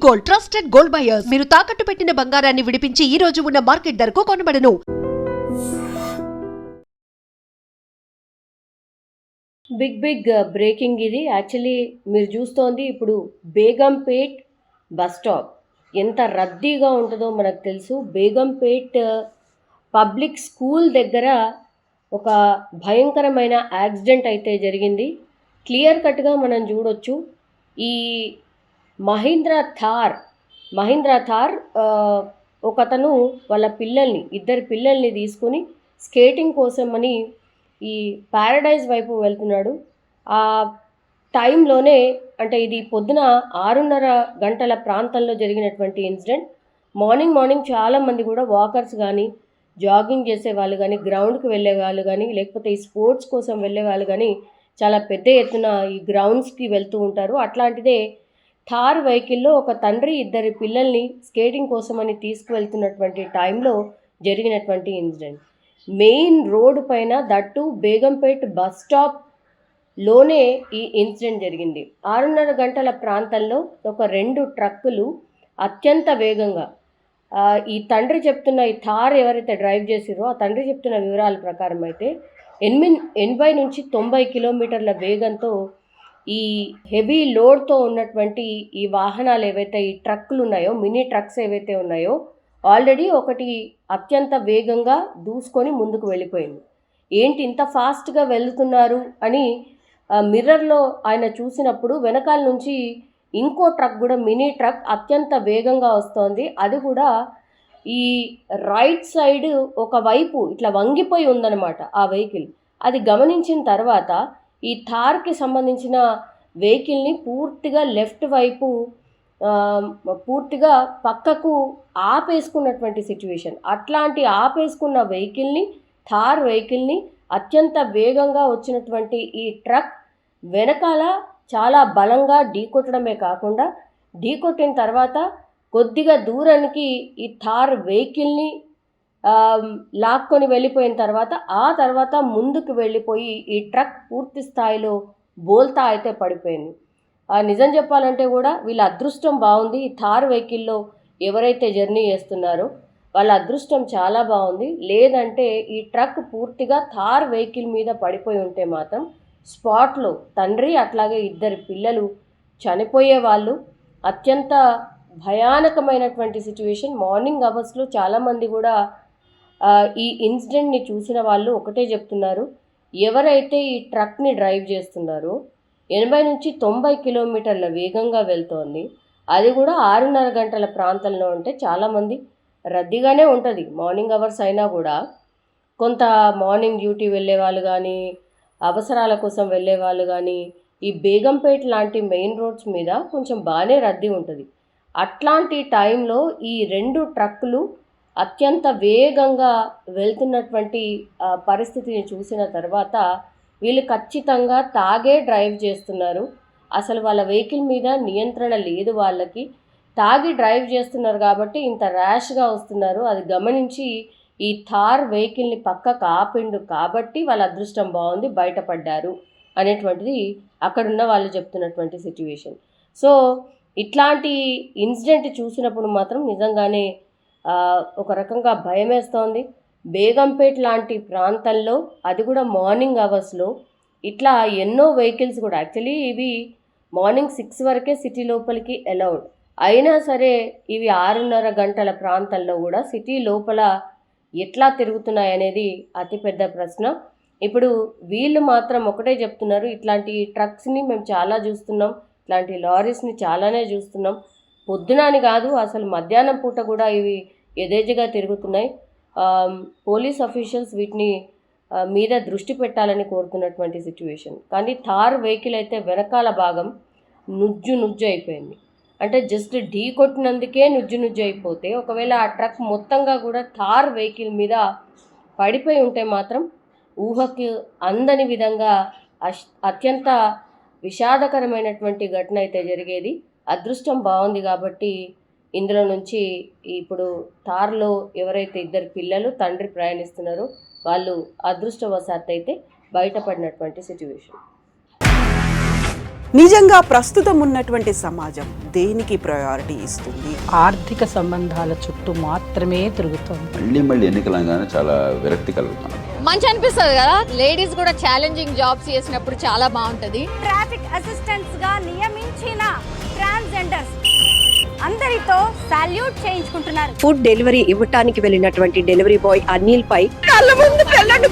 Gold, trusted gold buyers. మీరు తాకట్టు పెట్టిన బంగారాన్ని విడిపించి ఈ రోజు ఉన్న మార్కెట్ ధరకు కొనబడను. బిగ్ బ్రేకింగ్ ఇది. యాక్చువల్లీ మీరు చూస్తోంది ఇప్పుడు బేగంపేట్ బస్ స్టాప్ ఎంత రద్దీగా ఉంటుందో మనకు తెలుసు. బేగంపేట్ పబ్లిక్ స్కూల్ దగ్గర ఒక భయంకరమైన యాక్సిడెంట్ అయితే జరిగింది. క్లియర్ కట్గా మనం చూడొచ్చు. ఈ మహీంద్రా థార్ ఒకతను వాళ్ళ ఇద్దరు పిల్లల్ని తీసుకుని స్కేటింగ్ కోసమని ఈ ప్యారడైజ్ వైపు వెళ్తున్నాడు. ఆ టైంలోనే, అంటే ఇది పొద్దున 6:30 గంటల ప్రాంతంలో జరిగినటువంటి ఇన్సిడెంట్. మార్నింగ్ చాలామంది కూడా వాకర్స్ కానీ, జాగింగ్ చేసే వాళ్ళు కానీ, గ్రౌండ్కి వెళ్ళే వాళ్ళు కానీ, లేకపోతే ఈ స్పోర్ట్స్ కోసం వెళ్ళే వాళ్ళు కానీ చాలా పెద్ద ఎత్తున ఈ గ్రౌండ్స్కి వెళ్తూ ఉంటారు. అట్లాంటిదే థార్ వెహికల్లో ఒక తండ్రి ఇద్దరి పిల్లల్ని స్కేటింగ్ కోసమని తీసుకువెళ్తున్నటువంటి టైంలో జరిగినటువంటి ఇన్సిడెంట్. మెయిన్ రోడ్డు పైన, దట్టు బేగంపేట్ బస్ స్టాప్లోనే ఈ ఇన్సిడెంట్ జరిగింది. 6:30 గంటల ప్రాంతంలో ఒక 2 ట్రక్కులు అత్యంత వేగంగా, ఈ తండ్రి చెప్తున్న, ఈ థార్ ఎవరైతే డ్రైవ్ చేసిరో ఆ తండ్రి చెప్తున్న వివరాల ప్రకారం అయితే 80 నుంచి 90 కిలోమీటర్ల వేగంతో ఈ హెవీ లోడ్తో ఉన్నటువంటి ఈ వాహనాలు ఏవైతే, ఈ ట్రక్కులు ఉన్నాయో, మినీ ట్రక్స్ ఏవైతే ఉన్నాయో, ఆల్రెడీ ఒకటి అత్యంత వేగంగా దూసుకొని ముందుకు వెళ్ళిపోయింది. ఏంటి ఇంత ఫాస్ట్గా వెళ్తున్నారు అని మిర్రర్లో ఆయన చూసినప్పుడు వెనకాల నుంచి ఇంకో ట్రక్ కూడా, మినీ ట్రక్ అత్యంత వేగంగా వస్తోంది. అది కూడా ఈ రైట్ సైడ్ ఒకవైపు ఇట్లా వంగిపోయి ఉందన్నమాట ఆ వెహికల్. అది గమనించిన తర్వాత ఈ థార్కి సంబంధించిన వెహికల్ని పూర్తిగా లెఫ్ట్ వైపు పూర్తిగా పక్కకు ఆపేసుకున్నటువంటి సిచ్యువేషన్. అట్లాంటి ఆపేసుకున్న థార్ వెహికల్ని అత్యంత వేగంగా వచ్చినటువంటి ఈ ట్రక్ వెనకాల చాలా బలంగా ఢీకొట్టడమే కాకుండా, ఢీకొట్టిన తర్వాత కొద్దిగా దూరానికి ఈ థార్ వెహికల్ని లాక్కొని వెళ్ళిపోయిన తర్వాత, ఆ తర్వాత ముందుకు వెళ్ళిపోయి ఈ ట్రక్ పూర్తి స్థాయిలో బోల్తా అయితే పడిపోయింది. నిజం చెప్పాలంటే కూడా వీళ్ళ అదృష్టం బాగుంది. ఈ థార్ వెహికల్లో ఎవరైతే జర్నీ చేస్తున్నారో వాళ్ళ అదృష్టం చాలా బాగుంది. లేదంటే ఈ ట్రక్ పూర్తిగా థార్ వెహికల్ మీద పడిపోయి ఉంటే మాత్రం స్పాట్లో తండ్రి అట్లాగే ఇద్దరు పిల్లలు చనిపోయే వాళ్ళు. అత్యంత భయానకమైనటువంటి సిచ్యువేషన్. మార్నింగ్ అవర్స్లో చాలామంది కూడా ఈ ఇన్సిడెంట్ని చూసిన వాళ్ళు ఒకటే చెప్తున్నారు, ఎవరైతే ఈ ట్రక్ని డ్రైవ్ చేస్తున్నారో 80 నుంచి 90 కిలోమీటర్ల వేగంగా వెళ్తోంది, అది కూడా 6:30 గంటల ప్రాంతంలో ఉంటే చాలామంది రద్దీగానే ఉంటుంది. మార్నింగ్ అవర్స్ అయినా కూడా కొంత మార్నింగ్ డ్యూటీ వెళ్ళే వాళ్ళు కానీ, అవసరాల కోసం వెళ్ళే వాళ్ళు కానీ, ఈ బేగంపేట్ లాంటి మెయిన్ రోడ్స్ మీద కొంచెం బాగానే రద్దీ ఉంటుంది. అట్లాంటి టైంలో ఈ 2 ట్రక్కులు అత్యంత వేగంగా వెళ్తున్నటువంటి పరిస్థితిని చూసిన తర్వాత వీళ్ళు ఖచ్చితంగా తాగే డ్రైవ్ చేస్తున్నారు. అసలు వాళ్ళ వెహికల్ మీద నియంత్రణ లేదు వాళ్ళకి. తాగి డ్రైవ్ చేస్తున్నారు కాబట్టి ఇంత ర్యాష్గా వస్తున్నారు. అది గమనించి ఈ థార్ వెహికల్ని పక్కకు ఆపిండు కాబట్టి వాళ్ళ అదృష్టం బాగుంది, బయటపడ్డారు అనేటువంటిది అక్కడున్న వాళ్ళు చెప్తున్నటువంటి సిచ్యువేషన్. సో ఇట్లాంటి ఇన్సిడెంట్ చూసినప్పుడు మాత్రం నిజంగానే ఒక రకంగా భయం వేస్తోంది. బేగంపేట్ లాంటి ప్రాంతంలో, అది కూడా మార్నింగ్ అవర్స్లో ఇట్లా ఎన్నో వెహికల్స్ కూడా, యాక్చువల్లీ ఇవి మార్నింగ్ 6 వరకే సిటీ లోపలికి అలౌడ్ అయినా సరే ఇవి 6:30 గంటల ప్రాంతంలో కూడా సిటీ లోపల ఎట్లా తిరుగుతున్నాయి అనేది అతిపెద్ద ప్రశ్న. ఇప్పుడు వీళ్ళు మాత్రం ఒకటే చెప్తున్నారు, ఇట్లాంటి ట్రక్స్ని మేము చాలా చూస్తున్నాం, ఇట్లాంటి లారీస్ని చాలానే చూస్తున్నాం. పొద్దున అని కాదు, అసలు మధ్యాహ్నం పూట కూడా ఇవి యథేచ్ఛగా తిరుగుతున్నాయి. పోలీస్ అఫీషియల్స్ వీటిని మీద దృష్టి పెట్టాలని కోరుతున్నటువంటి సిచ్యువేషన్. కానీ థార్ వెహికల్ అయితే వెనకాల భాగం నుజ్జు అయిపోయింది. అంటే జస్ట్ ఢీ కొట్టినందుకే నుజ్జు అయిపోతే, ఒకవేళ ఆ ట్రక్ మొత్తంగా కూడా థార్ వెహికల్ మీద పడిపోయి ఉంటే మాత్రం ఊహకి అందని విధంగా అత్యంత విషాదకరమైనటువంటి ఘటన అయితే జరిగేది. అదృష్టం బాగుంది కాబట్టి ఇందులో నుంచి ఇప్పుడు థార్లో ఎవరైతే ఇద్దరు పిల్లలు తండ్రి ప్రయాణిస్తున్నారో వాళ్ళు అదృష్టవశాత్తు అయితే బయటపడినటువంటి సిచ్యువేషన్. నిజంగా ప్రస్తుతం ఉన్నటువంటి సమాజం దేనికి ప్రయారిటీ ఇస్తుంది? ఆర్థిక సంబంధాల చుట్టూ మాత్రమే తిరుగుతోంది. మళ్ళీ ఎన్నికలంగానే చాలా విరక్తి కలుగుతున్నాం. మంచి అనిపిస్తుంది కదా, లేడీస్ కూడా ఛాలెంజింగ్ జాబ్స్ చేసినప్పుడు చాలా బాగుంటది. ట్రాఫిక్ అసిస్టెంట్స్ గా నియమించిన ట్రాన్స్జెండర్స్ అందరితో సాల్యూట్ చేయించుకుంటున్నారు. ఫుడ్ డెలివరీ ఇవ్వటానికి వెళ్ళినటువంటి డెలివరీ బాయ్ అనిల్ పై కళ్ళ ముందు పెళ్ళండి